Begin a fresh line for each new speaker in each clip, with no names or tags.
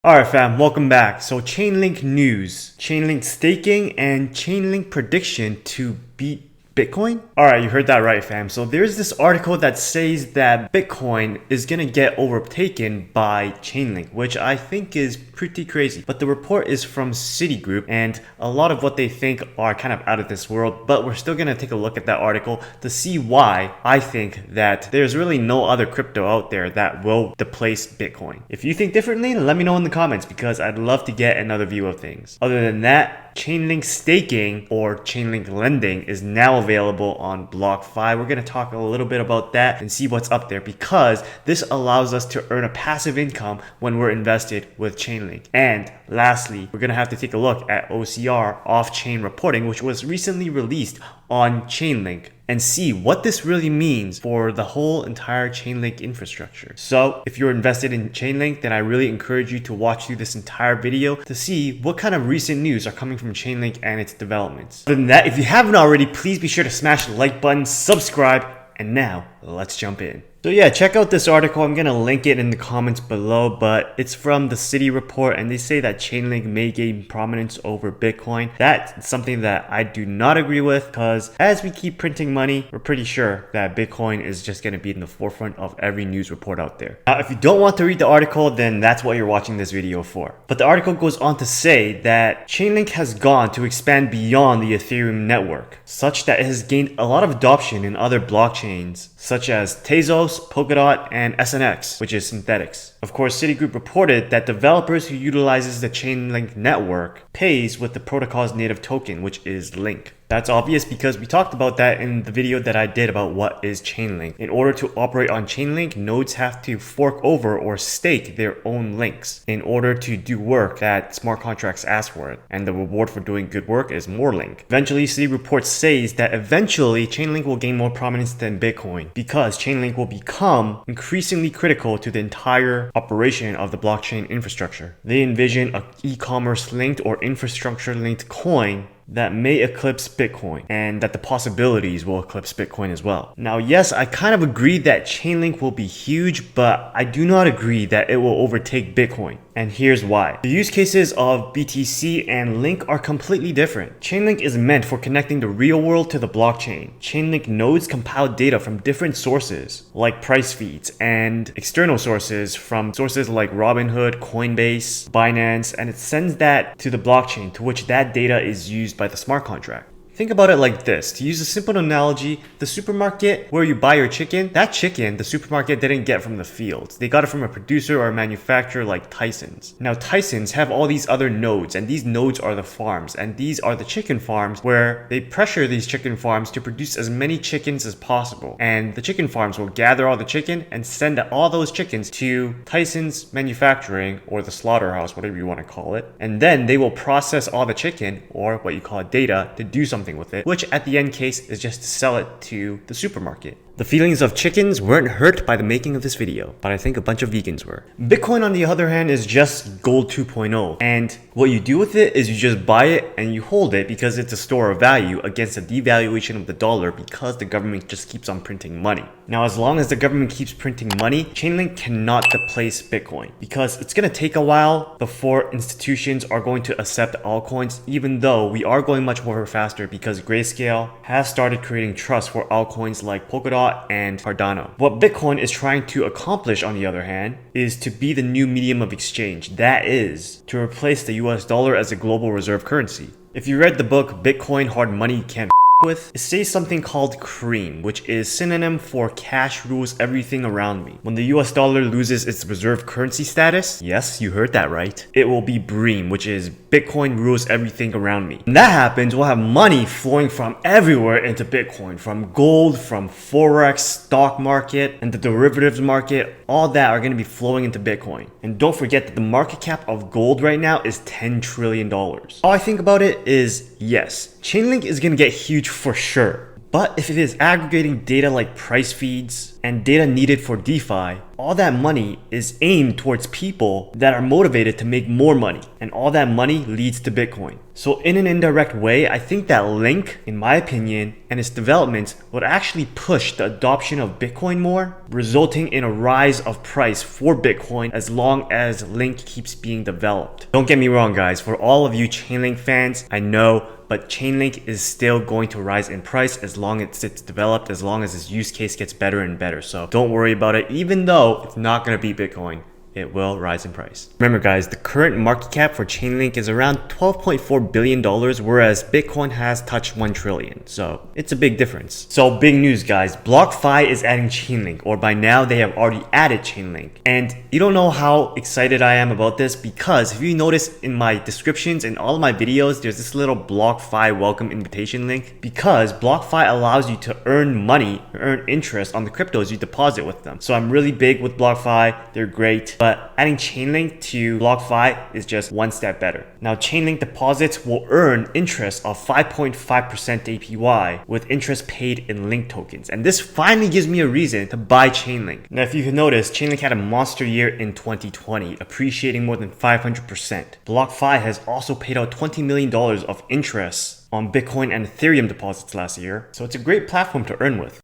Alright fam, welcome back. So Chainlink news, Chainlink staking, and Chainlink prediction to beat Bitcoin? Alright, you heard that right fam. So there's this article that says that Bitcoin is gonna get overtaken by Chainlink, which I think is pretty crazy. But the report is from Citigroup, and a lot of what they think are kind of out of this world, but we're still gonna take a look at that article to see why I think that there's really no other crypto out there that will displace Bitcoin. If you think differently, let me know in the comments because I'd love to get another view of things. Other than that, Chainlink staking or Chainlink lending is now available on Blockfi. We're going to talk a little bit about that and see what's up there because this allows us to earn a passive income when we're invested with Chainlink. And lastly, we're going to have to take a look at OCR off-chain reporting, which was recently released on Chainlink, and see what this really means for the whole entire Chainlink infrastructure. So if you're invested in Chainlink, then I really encourage you to watch through this entire video to see what kind of recent news are coming from Chainlink and its developments. Other than that, if you haven't already, please be sure to smash the like button, subscribe, and now let's jump in. So yeah, check out this article. I'm going to link it in the comments below, but it's from the Citi report and they say that Chainlink may gain prominence over Bitcoin. That's something that I do not agree with because as we keep printing money, we're pretty sure that Bitcoin is just going to be in the forefront of every news report out there. Now, if you don't want to read the article, then that's what you're watching this video for. But the article goes on to say that Chainlink has gone to expand beyond the Ethereum network, such that it has gained a lot of adoption in other blockchains, such as Tezos, Polkadot, and SNX, which is Synthetics. Of course, Citigroup reported that developers who utilizes the Chainlink network pays with the protocol's native token, which is Link. That's obvious because we talked about that in the video that I did about what is Chainlink. In order to operate on Chainlink, nodes have to fork over or stake their own links in order to do work that smart contracts ask for it. And the reward for doing good work is more Link. Eventually, Citi report says that eventually Chainlink will gain more prominence than Bitcoin because Chainlink will become increasingly critical to the entire operation of the blockchain infrastructure. They envision an e-commerce linked or infrastructure linked coin that may eclipse Bitcoin and that the possibilities will eclipse Bitcoin as well. Now, yes, I kind of agree that Chainlink will be huge, but I do not agree that it will overtake Bitcoin. And here's why. The use cases of BTC and Link are completely different. Chainlink is meant for connecting the real world to the blockchain. Chainlink nodes compile data from different sources, like price feeds, and external sources from sources like Robinhood, Coinbase, Binance, and it sends that to the blockchain, to which that data is used by the smart contract. Think about it like this. To use a simple analogy, the supermarket where you buy your chicken, that chicken the supermarket didn't get from the fields. They got it from a producer or a manufacturer like Tyson's. Now Tyson's have all these other nodes, and these nodes are the farms, and these are the chicken farms where they pressure these chicken farms to produce as many chickens as possible. And the chicken farms will gather all the chicken and send all those chickens to Tyson's manufacturing or the slaughterhouse, whatever you want to call it. And then they will process all the chicken, or what you call data, to do something with it, which at the end case is just to sell it to the supermarket. The feelings of chickens weren't hurt by the making of this video, but I think a bunch of vegans were. Bitcoin, on the other hand, is just gold 2.0, and what you do with it is you just buy it and you hold it because it's a store of value against the devaluation of the dollar because the government just keeps on printing money. Now, as long as the government keeps printing money, Chainlink cannot displace Bitcoin because it's going to take a while before institutions are going to accept altcoins, even though we are going much more faster because Grayscale has started creating trust for altcoins like Polkadot and Cardano. What Bitcoin is trying to accomplish, on the other hand, is to be the new medium of exchange. That is, to replace the US dollar as a global reserve currency. If you read the book Bitcoin Hard Money You Can't with, it says something called cream, which is synonym for cash rules everything around me. When the US dollar loses its reserve currency status, yes, you heard that right, it will be bream, which is Bitcoin rules everything around me. When that happens, we'll have money flowing from everywhere into Bitcoin, from gold, from Forex, stock market, and the derivatives market. All that are going to be flowing into Bitcoin. And don't forget that the market cap of gold right now is $10 trillion. All I think about it is, yes, Chainlink is going to get huge for sure. But if it is aggregating data like price feeds, and data needed for DeFi, all that money is aimed towards people that are motivated to make more money, and all that money leads to Bitcoin. So in an indirect way, I think that Link, in my opinion, and its developments would actually push the adoption of Bitcoin more, resulting in a rise of price for Bitcoin as long as Link keeps being developed. Don't get me wrong, guys, for all of you Chainlink fans, I know, but Chainlink is still going to rise in price as long as it's developed, as long as its use case gets better and better. So don't worry about it, even though it's not going to beat Bitcoin. It will rise in price. Remember guys, the current market cap for Chainlink is around $12.4 billion, whereas Bitcoin has touched 1 trillion. So it's a big difference. So big news guys, Blockfi is adding Chainlink, or by now they have already added Chainlink. And you don't know how excited I am about this, because if you notice in my descriptions in all of my videos, there's this little Blockfi welcome invitation link, because Blockfi allows you to earn money, earn interest on the cryptos you deposit with them. So I'm really big with Blockfi, they're great. But adding Chainlink to Blockfi is just one step better. Now Chainlink deposits will earn interest of 5.5% APY with interest paid in Link tokens. And this finally gives me a reason to buy Chainlink. Now if you can notice, Chainlink had a monster year in 2020, appreciating more than 500%. Blockfi has also paid out $20 million of interest on Bitcoin and Ethereum deposits last year. So it's a great platform to earn with.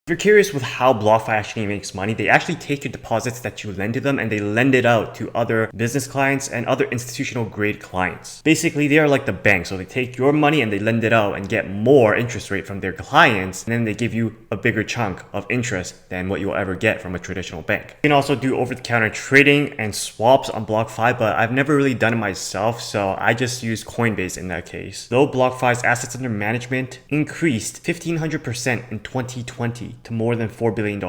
If you're curious with how Blockfi actually makes money, they actually take your deposits that you lend to them and they lend it out to other business clients and other institutional grade clients. Basically, they are like the bank. So they take your money and they lend it out and get more interest rate from their clients. And then they give you a bigger chunk of interest than what you'll ever get from a traditional bank. You can also do over-the-counter trading and swaps on Blockfi, but I've never really done it myself. So I just use Coinbase in that case. Though Blockfi's assets under management increased 1,500% in 2020. To more than $4 billion.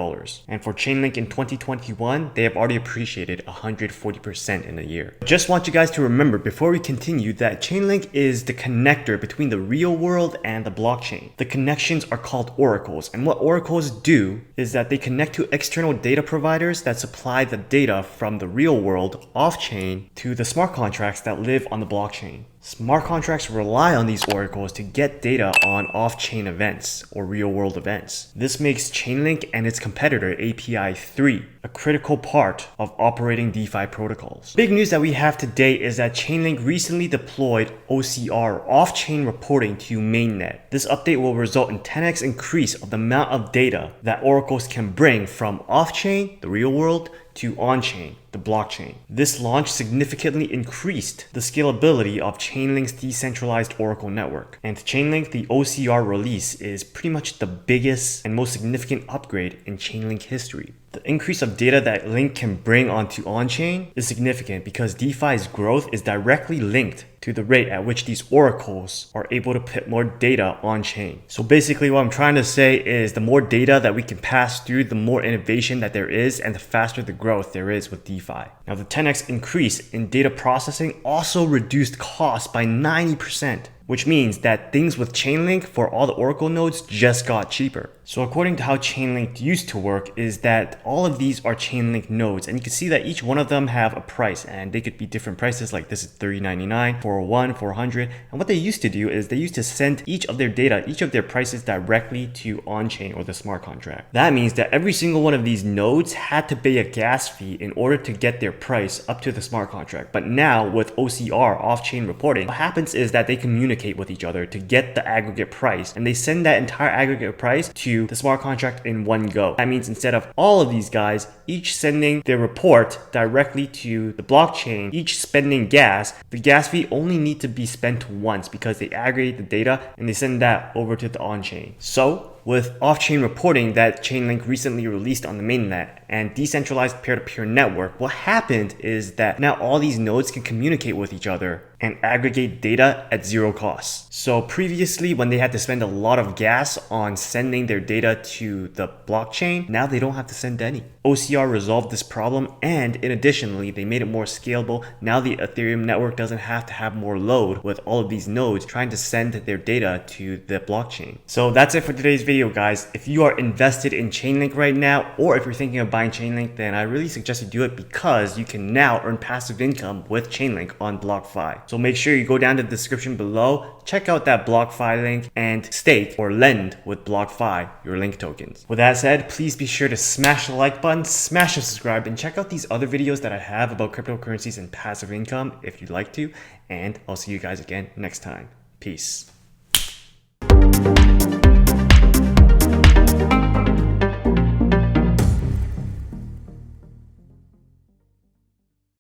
And for Chainlink in 2021, they have already appreciated 140% in a year. Just want you guys to remember before we continue that Chainlink is the connector between the real world and the blockchain. The connections are called oracles, and what oracles do is that they connect to external data providers that supply the data from the real world off-chain to the smart contracts that live on the blockchain. Smart contracts rely on these oracles to get data on off-chain events or real-world events. This makes Chainlink and its competitor API 3 a critical part of operating DeFi protocols. Big news that we have today is that Chainlink recently deployed OCR, off-chain reporting, to mainnet. This update will result in 10x increase of the amount of data that oracles can bring from off-chain, the real world, to on-chain, the blockchain. This launch significantly increased the scalability of Chainlink's decentralized Oracle network. And Chainlink, the OCR release, is pretty much the biggest and most significant upgrade in Chainlink history. The increase of data that Link can bring onto on-chain is significant because DeFi's growth is directly linked to the rate at which these oracles are able to put more data on-chain. So basically what I'm trying to say is the more data that we can pass through, the more innovation that there is and the faster the growth there is with DeFi. Now the 10x increase in data processing also reduced costs by 90%. Which means that things with Chainlink for all the Oracle nodes just got cheaper. So according to how Chainlink used to work is that all of these are Chainlink nodes, and you can see that each one of them have a price and they could be different prices, like this is $399, 401, 400. And what they used to do is they used to send each of their data, each of their prices directly to on-chain or the smart contract. That means that every single one of these nodes had to pay a gas fee in order to get their price up to the smart contract. But now with OCR, off-chain reporting, what happens is that they communicate with each other to get the aggregate price, and they send that entire aggregate price to the smart contract in one go. That means instead of all of these guys each sending their report directly to the blockchain, each spending gas, the gas fee only need to be spent once because they aggregate the data and they send that over to the on-chain. So with off-chain reporting that Chainlink recently released on the mainnet, and decentralized peer-to-peer network, what happened is that now all these nodes can communicate with each other and aggregate data at zero cost. So previously, when they had to spend a lot of gas on sending their data to the blockchain, now they don't have to send any. OCR resolved this problem, and in additionally, they made it more scalable. Now the Ethereum network doesn't have to have more load with all of these nodes trying to send their data to the blockchain. So that's it for today's video, guys. If you are invested in Chainlink right now, or if you're thinking of buying Chainlink, then I really suggest you do it because you can now earn passive income with Chainlink on Blockfi. So make sure you go down to the description below, check out that Blockfi link, and stake or lend with Blockfi your Link tokens. With that said, please be sure to smash the like button, smash the subscribe, and check out these other videos that I have about cryptocurrencies and passive income if you'd like to. And I'll see you guys again next time. Peace.